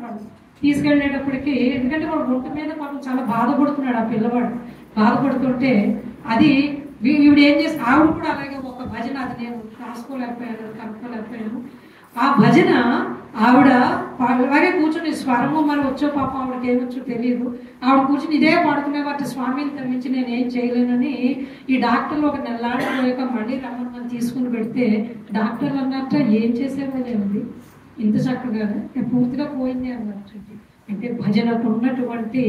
వాళ్ళు తీసుకెళ్ళేటప్పటికి, ఎందుకంటే వాడు ఒంటి మీద పాపం చాలా బాధపడుతున్నాడు ఆ పిల్లవాడు. బాధపడుతుంటే అది ఈవిడ ఏం చేసి, ఆవిడ కూడా అలాగే ఒక భజన, అది నేను రాసుకోలేకపోయాను, కనుక్కోలేకపోయాను. ఆ భజన ఆవిడ అలాగే కూర్చొని, స్వరము మరి వచ్చో పాపం ఆవిడకి ఏమొచ్చో తెలియదు, ఆవిడ కూర్చొని ఇదే పాడుకునే వాటి స్వామిని తగ్గించి నేను ఏం చేయలేనని ఈ డాక్టర్లు ఒక నెల్లాడిపోయాక మళ్ళీ రమ్మని తీసుకుని పెడితే డాక్టర్లు అన్నట్ట ఏం చేసేవాళ్ళేది ఇంత చక్కగా పూర్తిగా పోయింది అన్నట్టు. అంటే భజనకు ఉన్నటువంటి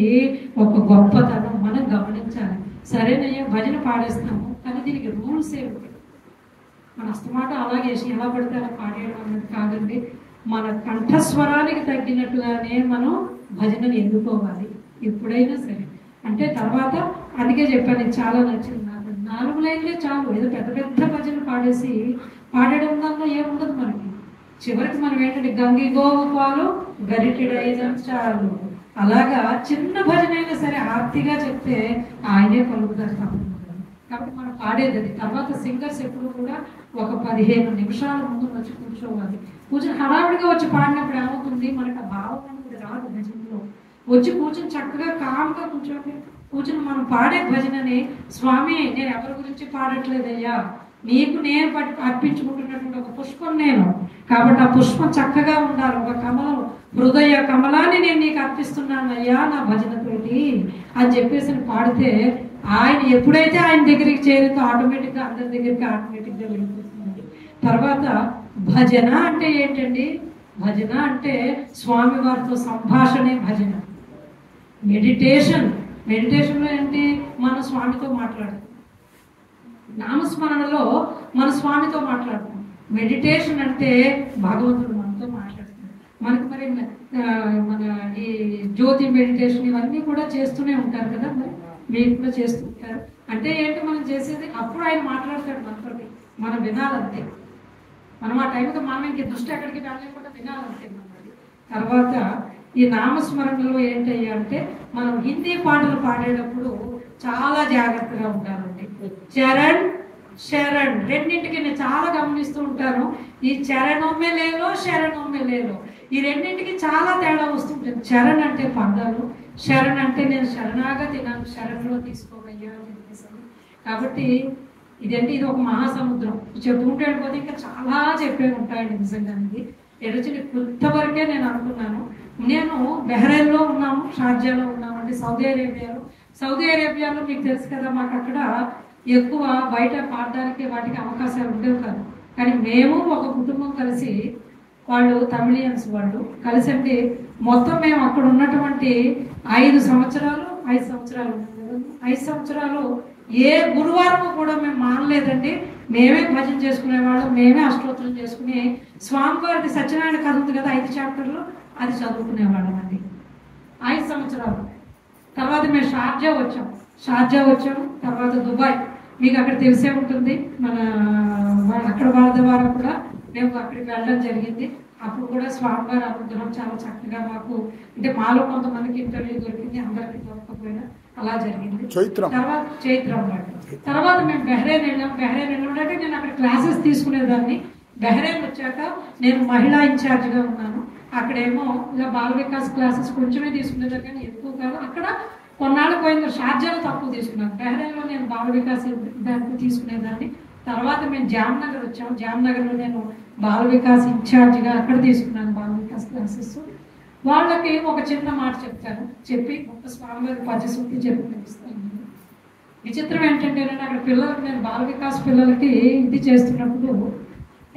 ఒక గొప్పతనం మనం గమనించాలి. సరేనయ్యా భజన పాడేస్తాము, కానీ దీనికి రూల్స్ ఏమిటి? మన అస్తమాట అలాగే ఎలా పడితే అలా పాడేయడం అన్నది కాదండి. మన కంఠస్వరానికి తగ్గినట్టుగానే మనం భజనను ఎన్నుకోవాలి ఎప్పుడైనా సరే. అంటే తర్వాత అందుకే చెప్పాను, నీకు చాలా నచ్చింది నాకు. 4 లైన్లే చాలు, ఏదో పెద్ద పెద్ద భజనలు పాడేసి పాడడం దాంట్లో ఏముండదు మనకి. చివరికి మనం ఏంటంటే గంగి గోవు పాలు గరిటెడైన చాలు, అలాగా చిన్న భజన అయినా సరే ఆర్తిగా చెప్తే ఆయనే పలుకుతారు తప్పకుండా. కాబట్టి మనం పాడేది అది. తర్వాత సింగర్స్ ఎప్పుడు కూడా ఒక 15 నిమిషాల ముందు వచ్చి కూర్చోవాలి. కూర్చొని హడావిడిగా వచ్చి పాడినప్పుడు ఏమవుతుంది, మనకు ఆ భావం అనేది రాదు. భజనలో వచ్చి కూర్చొని చక్కగా కామ్గా కూర్చొని మనం పాడే భజనని, స్వామి నేను ఎవరి గురించి పాడట్లేదయ్యా, నీకు నేను అర్పించుకుంటున్నటువంటి ఒక పుష్పం నేను, కాబట్టి ఆ పుష్పం చక్కగా ఉండాలి, ఒక కమలం, హృదయ కమలాన్ని నేను నీకు అర్పిస్తున్నాను అయ్యా నా భజనతోటి అని చెప్పేసి పాడితే, ఆయన ఎప్పుడైతే ఆయన దగ్గరికి చేరితో ఆటోమేటిక్గా అందరి దగ్గరికి ఆటోమేటిక్గా వెళ్ళిపోతుంది. తర్వాత భజన అంటే ఏంటండి? భజన అంటే స్వామి వారితో సంభాషణే భజన. మెడిటేషన్లో ఏంటి? మన స్వామితో మాట్లాడతాం. నామస్మరణలో మన స్వామితో మాట్లాడతాం. మెడిటేషన్ అంటే భగవంతుడు మనతో మాట్లాడుతాడు. మనకి మరి మన ఈ జ్యోతి మెడిటేషన్ ఇవన్నీ కూడా చేస్తూనే ఉంటారు కదా, మరి మీరు కూడా చేస్తుంటారు. అంటే ఏంటి మనం చేసేది? అప్పుడు ఆయన మాట్లాడతాడు మనతో, మనం వినాలంతే. మనం ఆ టైంలో మనం ఇంక దృష్టి ఎక్కడికి వెళ్ళలేకుండా వినాలంతే మనది. తర్వాత ఈ నామస్మరణలో ఏంటయ్యా అంటే, మనం హిందీ పాటలు పాడేటప్పుడు చాలా జాగ్రత్తగా ఉండాలండి. చరణ్ శరణ్ రెండింటికి నేను చాలా గమనిస్తూ ఉంటాను. ఈ చరణొమ్మే లేలో శరణొమ్మే లేలో ఈ రెండింటికి చాలా తేడా వస్తుంటుంది. చరణ్ అంటే పదాలు, శరణ్ అంటే నేను శరణాగతి నాకు శరణ్లో తీసుకోవయ్యా అని చెప్పేసాను. కాబట్టి ఇదంటే ఇది ఒక మహాసముద్రం. చెప్పుకుంటూ వెళ్ళిపోతే ఇంకా చాలా చెప్పే ఉంటాయండి నిజంగానికి. ఎడొచ్చి కొంతవరకే నేను అనుకున్నాను. నేను బహ్రెయిన్లో ఉన్నాము, షార్జాలో ఉన్నామండి, సౌదీ అరేబియాలో మీకు తెలుసు కదా, మాకు అక్కడ ఎక్కువ బయట పాడడానికి వాటికి అవకాశాలు ఉండేవి కాదు. కానీ మేము ఒక కుటుంబం కలిసి, వాళ్ళు తమిళియన్స్ వాళ్ళు కలిసి అంటే మొత్తం మేము అక్కడ ఉన్నటువంటి 5 సంవత్సరాలు ఏ గురువారం కూడా మేము మానలేదండి. మేమే భజన చేసుకునేవాళ్ళం, మేమే అష్టోత్తరం చేసుకుని స్వామివారికి సత్యనారాయణ కథ ఉంది కదా 5 చాప్టర్లు, అది చదువుకునేవాళ్ళం అండి 5 సంవత్సరాలు. తర్వాత మేము షార్జా వచ్చాము. తర్వాత దుబాయ్, మీకు అక్కడ తెలిసే ఉంటుంది, మన అక్కడ వాళ్ళ ద్వారా కూడా మేము అక్కడికి వెళ్ళడం జరిగింది. అప్పుడు కూడా స్వామివారి అనుగ్రహం చాలా చక్కగా మాకు, అంటే మాలో కొంతమందికి ఇంటర్వ్యూ దొరికింది, అందరికీ దొరకకపోయినా అలా జరిగింది. చైత్రం అన్నమాట. తర్వాత మేము బహ్రెయిన్ వెళ్ళామంటే నేను అక్కడ క్లాసెస్ తీసుకునేదాన్ని. బహ్రెయిన్ వచ్చాక నేను మహిళా ఇన్ఛార్జ్గా ఉన్నాను. అక్కడేమో ఇలా బాల వికాస్ క్లాసెస్ కొంచెమే తీసుకునేదాన్ని, కానీ ఎక్కువ కాదు. అక్కడ కొన్నాళ్ళు పోయిన షార్జాలో తక్కువ తీసుకున్నాను. బహ్రెయిన్లో నేను బాల వికాస్ తీసుకునేదాన్ని. తర్వాత మేము జామ్నగర్ వచ్చాము. జామ్నగర్లో నేను బాల వికాస్ ఇన్ఛార్జిగా అక్కడ తీసుకున్నాను బాల వికాస్ క్లాసెస్. వాళ్ళకి ఒక చిన్న మాట చెప్తాను, చెప్పి గొప్ప స్వామివారి పద్యసూక్తి చెప్పి పిలుస్తాను. విచిత్రం ఏంటంటే, నేను అక్కడ పిల్లలకి, నేను బాల వికాస్ పిల్లలకి ఇది చేస్తున్నప్పుడు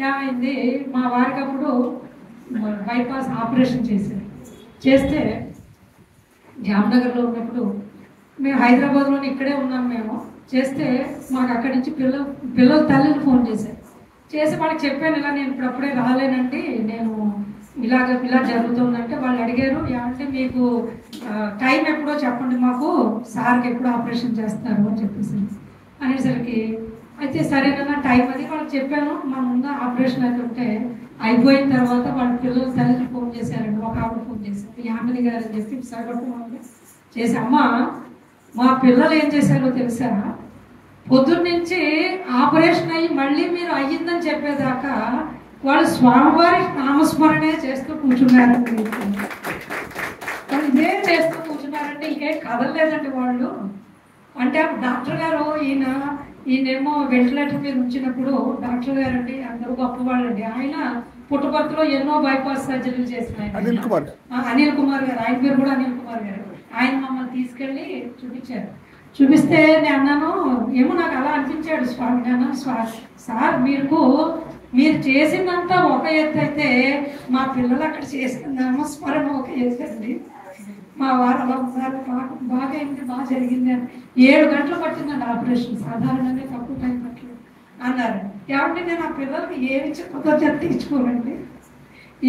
ఏమైంది, మా వారికి అప్పుడు బైపాస్ ఆపరేషన్ చేస్తే జామ్నగర్లో ఉన్నప్పుడు, మేము హైదరాబాద్లోని ఇక్కడే ఉన్నాం. మేము చేస్తే మాకు అక్కడి నుంచి పిల్లల తల్లిని ఫోన్ చేసి వాళ్ళకి చెప్పాను, ఇలా నేను ఇప్పుడప్పుడే రాలేనండి, నేను ఇలా జరుగుతుందంటే వాళ్ళు అడిగారు, ఏమంటే మీకు టైం ఎప్పుడో చెప్పండి మాకు, సార్కి ఎప్పుడు ఆపరేషన్ చేస్తారు అని చెప్పేసి అనేసరికి, అయితే సరేనా టైం అది వాళ్ళకి చెప్పాను. మన ముందు ఆపరేషన్ అయితే అయిపోయిన తర్వాత వాళ్ళ పిల్లల తల్లిని ఫోన్ చేశారండి. ఒక ఆవిడ ఫోన్ చేశారు, యామిని గారు అని చెప్పి విశాఖపట్నం చేసి, అమ్మ మా పిల్లలు ఏం చేశారో తెలుసా, పొద్దున్నుంచి ఆపరేషన్ అయ్యి మళ్ళీ మీరు అయ్యిందని చెప్పేదాకా వాళ్ళు స్వామివారి నామస్మరణే చేస్తూ కూర్చున్నారు. కదలలేదండి వాళ్ళు. అంటే డాక్టర్ గారు ఈయనేమో వెంటిలేటర్ మీద ఉంచినప్పుడు డాక్టర్ గారు అండి అందరూ గొప్పవాళ్ళండి. ఆయన పుట్టపర్తిలో ఎన్నో బైపాస్ సర్జరీలు చేసిన అనిల్ కుమార్ గారు, ఆయన పేరు కూడా అనిల్ కుమార్ గారు. ఆయన మమ్మల్ని తీసుకెళ్ళి చూపించారు. చూపిస్తే నేను అన్నాను, ఏమో నాకు అలా అనిపించాడు స్వామి. నేను సార్ మీరు చేసిందంతా ఒక ఎత్తు అయితే మా పిల్లలు అక్కడ చేసిన నామస్మరణ ఒక ఎత్తు అండి. మా వారు అలా ఉన్నారు, బాగా అయింది, బాగా జరిగింది అని. 7 గంటలు పట్టిందండి ఆపరేషన్, సాధారణంగా తక్కువ టైం పట్టలేదు అన్నారు. కాబట్టి నేను ఆ పిల్లలకి ఏమి చెప్పతో తీర్చుకోనండి,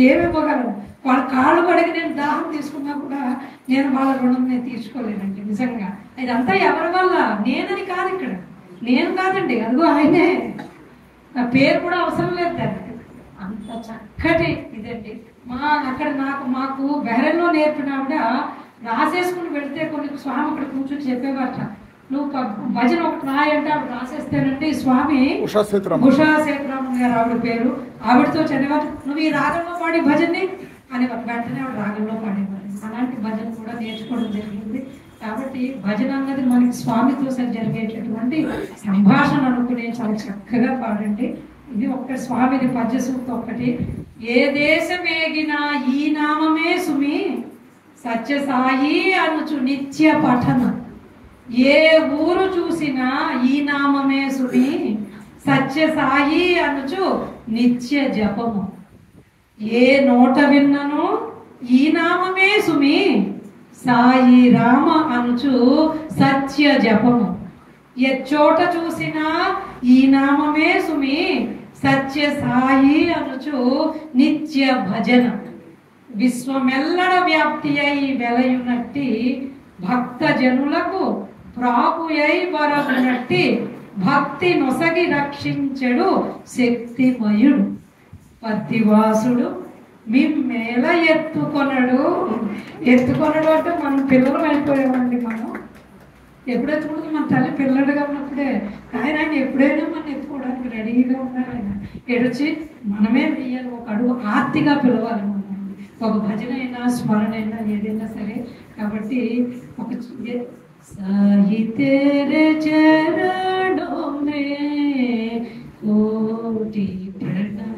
ఏమి ఇవ్వగలను. వాళ్ళ కాళ్ళు కడిగి నేను దాహం తీసుకున్నా కూడా నేను వాళ్ళ రుణం నేను తీర్చుకోలేనండి నిజంగా. ఇదంతా ఎవరి వల్ల, నేనని కాదు, ఇక్కడ నేను కాదండి, అదిగో ఆయనే. నా పేరు కూడా అవసరం లేదు దానికి. అంత చక్కటి ఇదండి. అక్కడ మాకు బెహ్రెన్లో నేర్పిన ఆవిడ రాసేసుకుని వెళితే కొన్ని స్వామి అక్కడ కూర్చొని చెప్పేవారట, నువ్వు భజన ఒకటి రాయంటే ఆవిడ రాసేస్తేనండి. స్వామి ఉషా సేతురామన్ గారు ఆవిడ పేరు. ఆవిడతో చదివారు, నువ్వు ఈ రాగంలో పాడి భజన్ని అని వెంటనే ఆవిడ రాగంలో పాడేవారు. అలాంటి భజన కూడా నేర్చుకోవడం జరిగింది. కాబట్టి భజన అన్నది మనకి స్వామితో జరిగేటటువంటి సంభాషణ అనుకునే చాలా చక్కగా పాడండి. ఇది ఒక్క స్వామిది పద్య సూక్తం ఒకటి. ఏ దేశమేగినా ఈ నామమే సుమి, సత్య సాయి అనుచు నిత్య పఠన. ఏ ఊరు చూసినా ఈ నామమే సుమి, సత్య సాయి అనుచు నిత్య జపము. ఏ నోట విన్నను ఈ నామమే సుమి, సాయి రామ అనుచు సత్య జపము. ఎచ్చోట చూసినా ఈ నామమే సుమి, సత్య సాయి అనుచు నిత్య భజన. విశ్వమెల్లడ వ్యాప్తి అయి వెలయునట్టి, భక్త జనులకు ప్రాపుయై వరమునట్టి, భక్తి నొసగి రక్షించెడు శక్తిమయుడు. పత్తివాసుడు మిమ్మేల ఎత్తుకొనడు అంటే మన పిల్లలు అయిపోయామండి. మనం ఎప్పుడెత్తుకుంటే మన తల్లి పిల్లడుగా ఉన్నప్పుడే ఆయన ఎప్పుడైనా మనం ఎత్తుకోవడానికి రెడీగా ఉన్నారు. ఆయన ఎడొచ్చి మనమే వెయ్యాలి, ఒక అడుగు ఆర్తిగా పిలవాలి మనం. ఒక భజన అయినా స్మరణ అయినా ఏదైనా సరే. కాబట్టి ఒక సాయి తేరే చరణో మే కోటి ప్రణామ,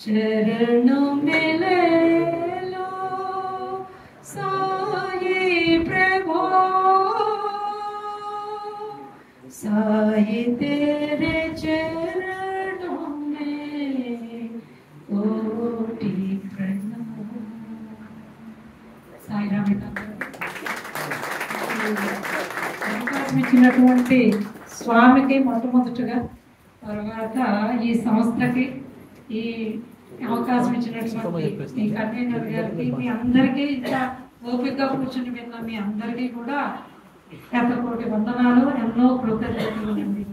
శరణం మే లే లో సాయి ప్రభో, సాయి తేరే చరణం మే కోటి ప్రణామ. సాయిరామ్. అవకాశం ఇచ్చినటువంటి స్వామికి మొట్టమొదటిగా, తర్వాత ఈ సంస్థకి ఈ అవకాశం ఇచ్చినటువంటి ఈ కన్వీనర్ గారికి, మీ అందరికీ ఇంకా ఓపికగా కూర్చుని విన్న మీ అందరికీ కూడా 100 కోటి వందనాలు, ఎన్నో కృతజ్ఞతలు అండి.